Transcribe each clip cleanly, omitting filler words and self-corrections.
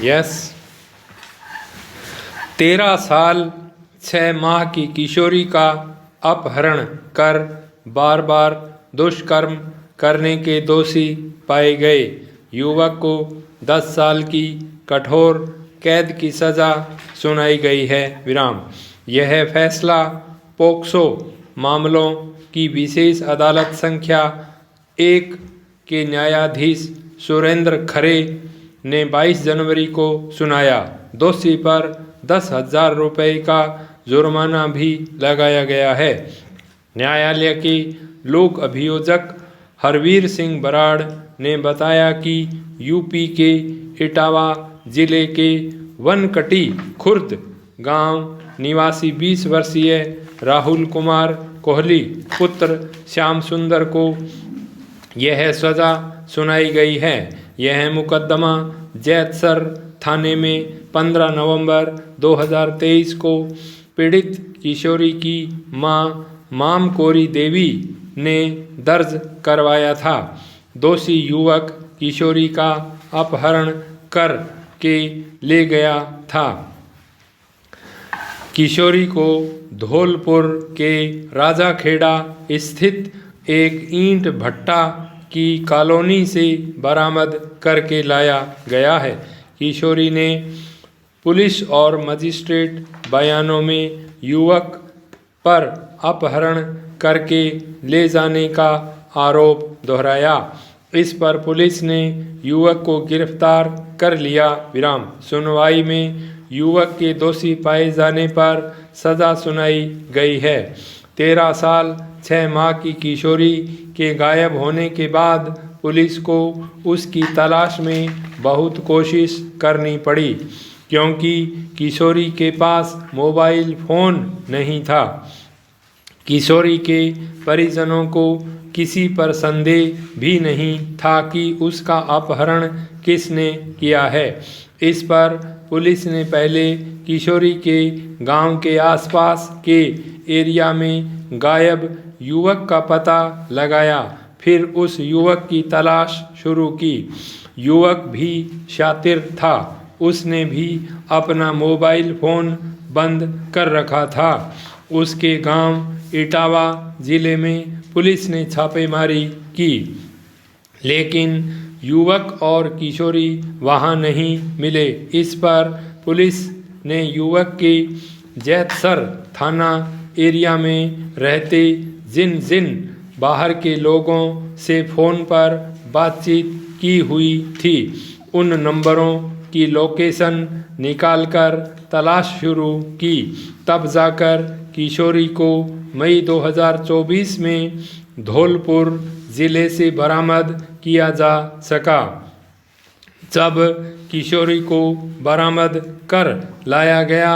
Yes. 13 साल 6 माह की किशोरी का अपहरण कर बार बार दुष्कर्म करने के दोषी पाए गए युवक को 10 साल की कठोर कैद की सज़ा सुनाई गई है। विराम। यह फैसला पोक्सो मामलों की विशेष अदालत संख्या 1 के न्यायाधीश सुरेंद्र खरे ने 22 जनवरी को सुनाया। दोषी पर 10,000 रुपये का जुर्माना भी लगाया गया है। न्यायालय के लोक अभियोजक हरवीर सिंह बराड़ ने बताया कि यूपी के इटावा जिले के वनकटी खुर्द गांव निवासी 20 वर्षीय राहुल कुमार कोहली पुत्र श्याम सुंदर को यह सज़ा सुनाई गई है। यह मुकदमा जैतसर थाने में 15 नवंबर 2023 को पीड़ित किशोरी की मां मामकोरी देवी ने दर्ज करवाया था। दोषी युवक किशोरी का अपहरण कर के ले गया था। किशोरी को धौलपुर के राजाखेड़ा स्थित एक ईंट भट्टा की कॉलोनी से बरामद करके लाया गया है। किशोरी ने पुलिस और मजिस्ट्रेट बयानों में युवक पर अपहरण करके ले जाने का आरोप दोहराया। इस पर पुलिस ने युवक को गिरफ्तार कर लिया। विराम। सुनवाई में युवक के दोषी पाए जाने पर सज़ा सुनाई गई है। 13 साल 6 माह की किशोरी के गायब होने के बाद पुलिस को उसकी तलाश में बहुत कोशिश करनी पड़ी, क्योंकि किशोरी के पास मोबाइल फ़ोन नहीं था। किशोरी के परिजनों को किसी पर संदेह भी नहीं था कि उसका अपहरण किसने किया है। इस पर पुलिस ने पहले किशोरी के गांव के आसपास के एरिया में गायब युवक का पता लगाया, फिर उस युवक की तलाश शुरू की। युवक भी शातिर था, उसने भी अपना मोबाइल फ़ोन बंद कर रखा था। उसके गांव इटावा ज़िले में पुलिस ने छापेमारी की, लेकिन युवक और किशोरी वहां नहीं मिले। इस पर पुलिस ने युवक के जैतसर थाना एरिया में रहते जिन बाहर के लोगों से फ़ोन पर बातचीत की हुई थी, उन नंबरों की लोकेशन निकालकर तलाश शुरू की। तब जाकर किशोरी को मई 2024 में धौलपुर ज़िले से बरामद किया जा सका। जब किशोरी को बरामद कर लाया गया,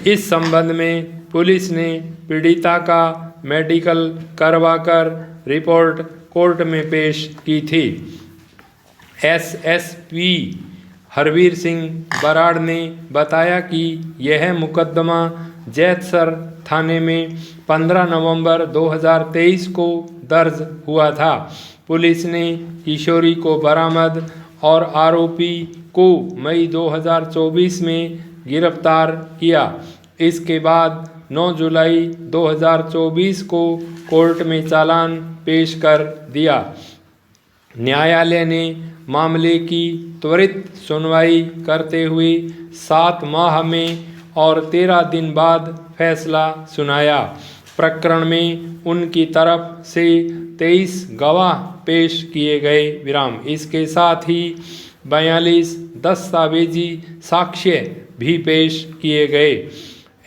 इस संबंध में पुलिस ने पीड़िता का मेडिकल करवाकर रिपोर्ट कोर्ट में पेश की थी। एसएसपी हरवीर सिंह बराड़ ने बताया कि यह मुकदमा जैतसर थाने में 15 नवंबर 2023 को दर्ज हुआ था। पुलिस ने किशोरी को बरामद और आरोपी को मई 2024 में गिरफ्तार किया। इसके बाद 9 जुलाई 2024 को कोर्ट में चालान पेश कर दिया। न्यायालय ने मामले की त्वरित सुनवाई करते हुए 7 माह में और 13 दिन बाद फैसला सुनाया। प्रकरण में उनकी तरफ से 23 गवाह पेश किए गए। विराम। इसके साथ ही 42 दस्तावेजी साक्ष्य भी पेश किए गए।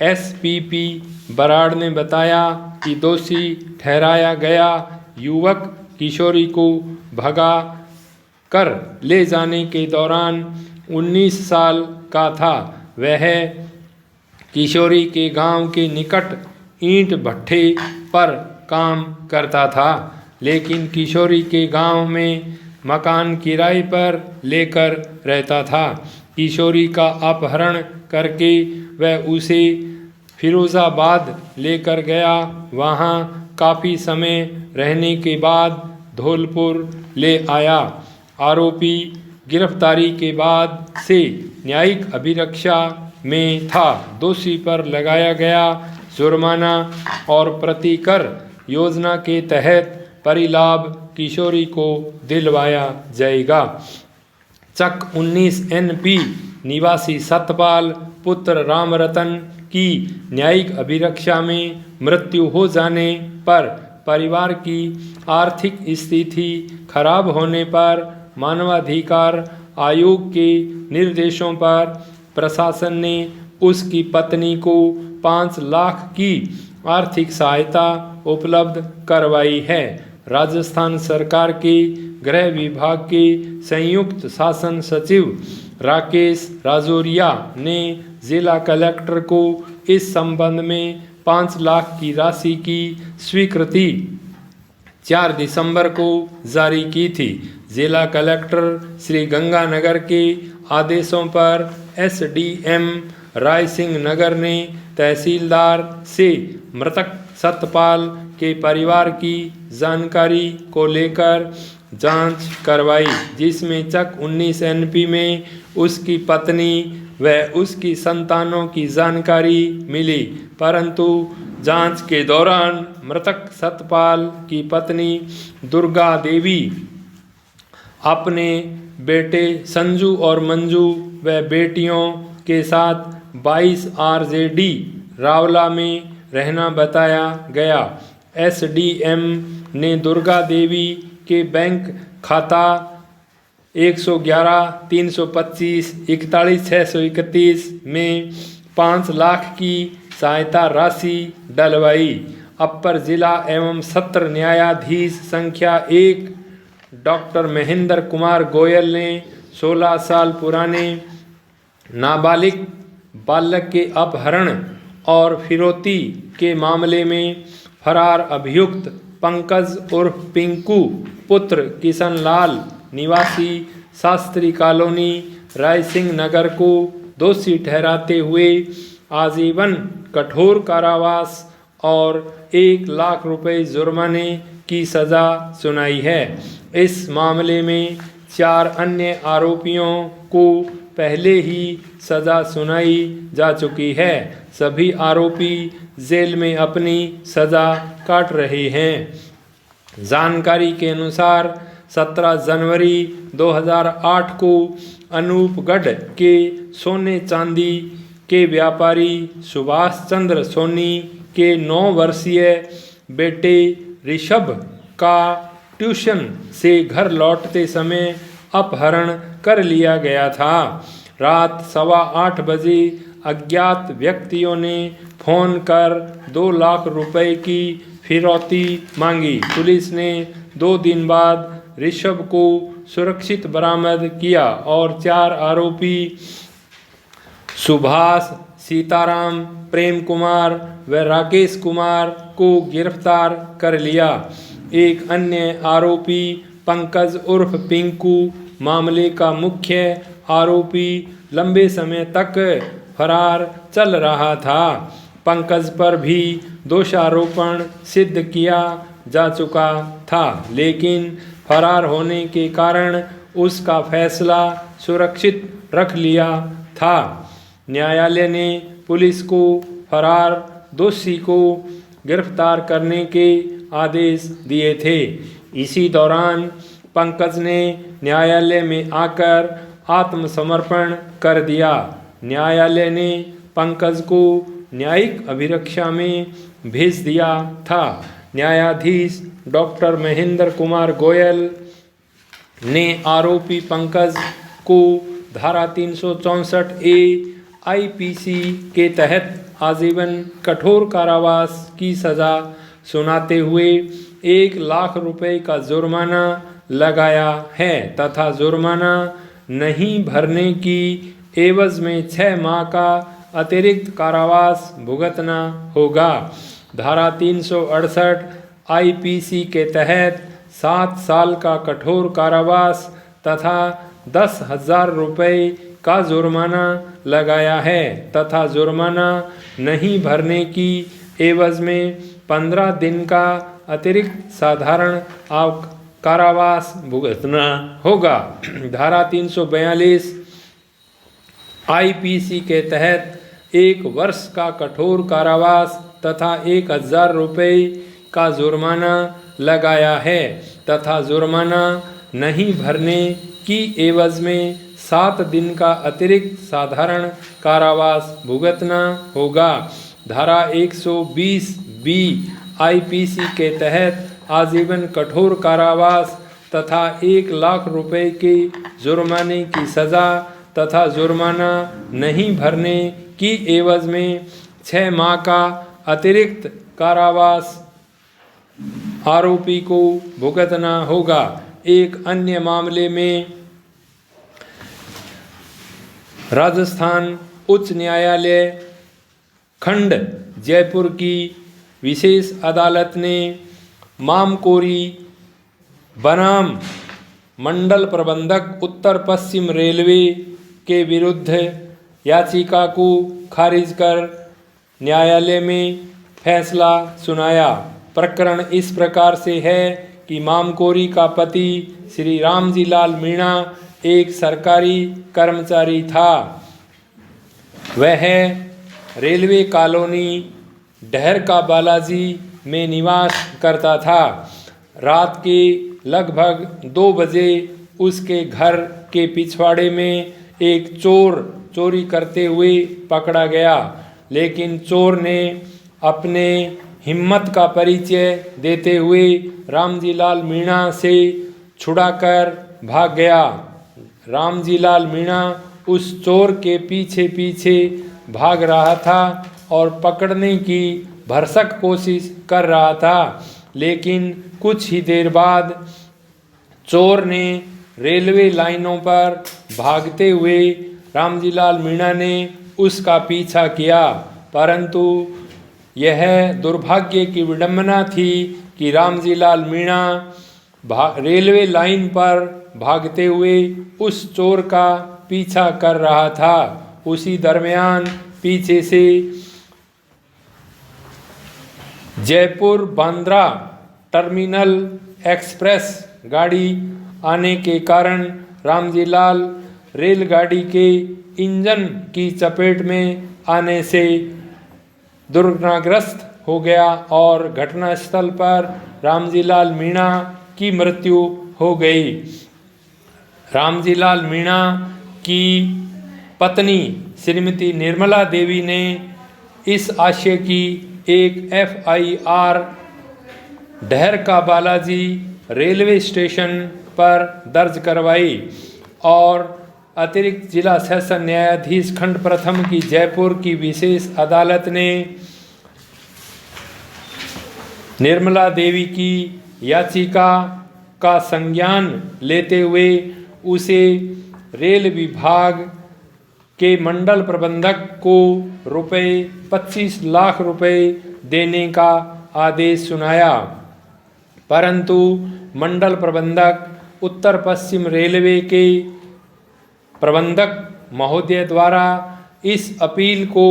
एसपीपी बराड़ ने बताया कि दोषी ठहराया गया युवक किशोरी को भगा कर ले जाने के दौरान 19 साल का था। वह किशोरी के गांव के निकट ईंट भट्ठे पर काम करता था, लेकिन किशोरी के गांव में मकान किराए पर लेकर रहता था। किशोरी का अपहरण करके वह उसे फिरोज़ाबाद लेकर गया। वहां काफ़ी समय रहने के बाद धौलपुर ले आया। आरोपी गिरफ्तारी के बाद से न्यायिक अभिरक्षा में था। दोषी पर लगाया गया जुर्माना और प्रतिकर योजना के तहत परिलाभ किशोरी को दिलवाया जाएगा। चक 19 NP निवासी सतपाल पुत्र रामरतन की न्यायिक अभिरक्षा में मृत्यु हो जाने पर परिवार की आर्थिक स्थिति खराब होने पर मानवाधिकार आयोग के निर्देशों पर प्रशासन ने उसकी पत्नी को 5 लाख की आर्थिक सहायता उपलब्ध करवाई है। राजस्थान सरकार के गृह विभाग के संयुक्त शासन सचिव राकेश राजौरिया ने जिला कलेक्टर को इस संबंध में 5 लाख की राशि की स्वीकृति 4 दिसंबर को जारी की थी। जिला कलेक्टर श्री गंगानगर के आदेशों पर SDM राय सिंह नगर ने तहसीलदार से मृतक सतपाल के परिवार की जानकारी को लेकर जांच करवाई, जिसमें चक 19 NP में उसकी पत्नी व उसकी संतानों की जानकारी मिली, परंतु जांच के दौरान मृतक सतपाल की पत्नी दुर्गा देवी अपने बेटे संजू और मंजू व बेटियों के साथ 22 RJD रावला में रहना बताया गया। SDM ने दुर्गा देवी के बैंक खाता 111 325 41 631 में 5 लाख की सहायता राशि डलवाई। अपर जिला एवं सत्र न्यायाधीश संख्या 1 डॉक्टर महेंद्र कुमार गोयल ने 16 साल पुराने नाबालिग बालक के अपहरण और फिरौती के मामले में फरार अभियुक्त पंकज उर्फ पिंकू पुत्र किशन लाल निवासी शास्त्री कॉलोनी रायसिंह नगर को दोषी ठहराते हुए आजीवन कठोर कारावास और 1 लाख रुपए जुर्माने की सज़ा सुनाई है। इस मामले में 4 अन्य आरोपियों को पहले ही सज़ा सुनाई जा चुकी है। सभी आरोपी जेल में अपनी सज़ा काट रहे हैं। जानकारी के अनुसार 17 जनवरी 2008 को अनूपगढ़ के सोने चांदी के व्यापारी सुभाष चंद्र सोनी के 9 वर्षीय बेटे ऋषभ का ट्यूशन से घर लौटते समय अपहरण कर लिया गया था। रात 8:15 बजे अज्ञात व्यक्तियों ने फोन कर 2 लाख रुपए की फिरौती मांगी। पुलिस ने 2 दिन बाद ऋषभ को सुरक्षित बरामद किया और 4 आरोपी सुभाष, सीताराम, प्रेम कुमार व राकेश कुमार को गिरफ्तार कर लिया। एक अन्य आरोपी पंकज उर्फ पिंकू मामले का मुख्य आरोपी लंबे समय तक फरार चल रहा था। पंकज पर भी दोषारोपण सिद्ध किया जा चुका था, लेकिन फरार होने के कारण उसका फैसला सुरक्षित रख लिया था। न्यायालय ने पुलिस को फरार दोषी को गिरफ्तार करने के आदेश दिए थे। इसी दौरान पंकज ने न्यायालय में आकर आत्मसमर्पण कर दिया। न्यायालय ने पंकज को न्यायिक अभिरक्षा में भेज दिया था। न्यायाधीश डॉक्टर महेंद्र कुमार गोयल ने आरोपी पंकज को धारा 364A IPC के तहत आजीवन कठोर कारावास की सज़ा सुनाते हुए 1 लाख रुपए का जुर्माना लगाया है तथा जुर्माना नहीं भरने की एवज में 6 माह का अतिरिक्त कारावास भुगतना होगा। धारा 368 IPC के तहत 7 साल का कठोर कारावास तथा 10,000 रुपये का जुर्माना लगाया है तथा जुर्माना नहीं भरने की एवज में 15 दिन का अतिरिक्त साधारण कारावास भुगतना होगा। धारा 342 आईपीसी के तहत 1 वर्ष का कठोर कारावास तथा 1000 रुपये का जुर्माना लगाया है तथा जुर्माना नहीं भरने की एवज में 7 दिन का अतिरिक्त साधारण कारावास भुगतना होगा। धारा 120 बी आईपीसी के तहत आजीवन कठोर कारावास तथा 1 लाख रुपए के जुर्माने की सज़ा तथा जुर्माना नहीं भरने की एवज में 6 माह का अतिरिक्त कारावास आरोपी को भुगतना होगा। एक अन्य मामले में राजस्थान उच्च न्यायालय खंड जयपुर की विशेष अदालत ने मामकोरी बनाम मंडल प्रबंधक उत्तर पश्चिम रेलवे के विरुद्ध याचिका को खारिज कर न्यायालय में फैसला सुनाया। प्रकरण इस प्रकार से है कि मामकोरी का पति श्री रामजी लाल मीणा एक सरकारी कर्मचारी था। वह रेलवे कॉलोनी डहर का बालाजी में निवास करता था। रात के लगभग 2 बजे उसके घर के पिछवाड़े में एक चोर चोरी करते हुए पकड़ा गया, लेकिन चोर ने अपने हिम्मत का परिचय देते हुए रामजी लाल मीणा से छुड़ाकर भाग गया। रामजी लाल मीणा उस चोर के पीछे पीछे भाग रहा था और पकड़ने की भरसक कोशिश कर रहा था, लेकिन कुछ ही देर बाद चोर ने रेलवे लाइनों पर भागते हुए रामजी लाल मीणा ने उसका पीछा किया, परंतु यह दुर्भाग्य की विडंबना थी कि रामजी लाल मीणा रेलवे लाइन पर भागते हुए उस चोर का पीछा कर रहा था। उसी दरमियान पीछे से जयपुर बांद्रा टर्मिनल एक्सप्रेस गाड़ी आने के कारण रामजी लाल रेलगाड़ी के इंजन की चपेट में आने से दुर्घटनाग्रस्त हो गया और घटनास्थल पर रामजी लाल मीणा की मृत्यु हो गई। रामजी लाल मीणा की पत्नी श्रीमती निर्मला देवी ने इस आशय की एक FIR डहर का बालाजी रेलवे स्टेशन पर दर्ज करवाई और अतिरिक्त जिला सेशन न्यायाधीश खंड प्रथम की जयपुर की विशेष अदालत ने निर्मला देवी की याचिका का संज्ञान लेते हुए उसे रेल विभाग के मंडल प्रबंधक को ₹25 लाख देने का आदेश सुनाया, परंतु मंडल प्रबंधक उत्तर पश्चिम रेलवे के प्रबंधक महोदय द्वारा इस अपील को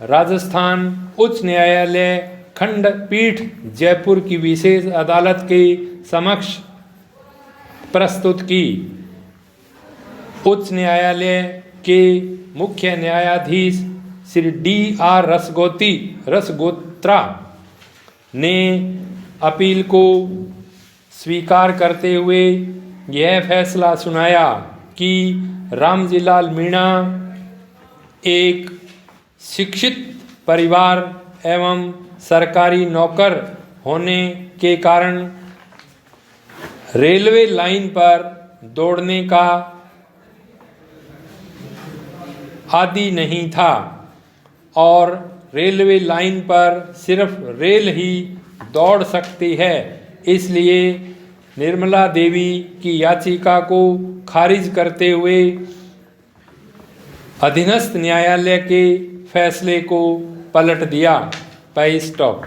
राजस्थान उच्च न्यायालय खंडपीठ जयपुर की विशेष अदालत के समक्ष प्रस्तुत की। उच्च न्यायालय के मुख्य न्यायाधीश श्री DR रसगोत्रा ने अपील को स्वीकार करते हुए यह फैसला सुनाया कि रामजी लाल मीणा एक शिक्षित परिवार एवं सरकारी नौकर होने के कारण रेलवे लाइन पर दौड़ने का आदी नहीं था और रेलवे लाइन पर सिर्फ रेल ही दौड़ सकती है, इसलिए निर्मला देवी की याचिका को खारिज करते हुए अधीनस्थ न्यायालय के फैसले को पलट दिया। स्टॉप।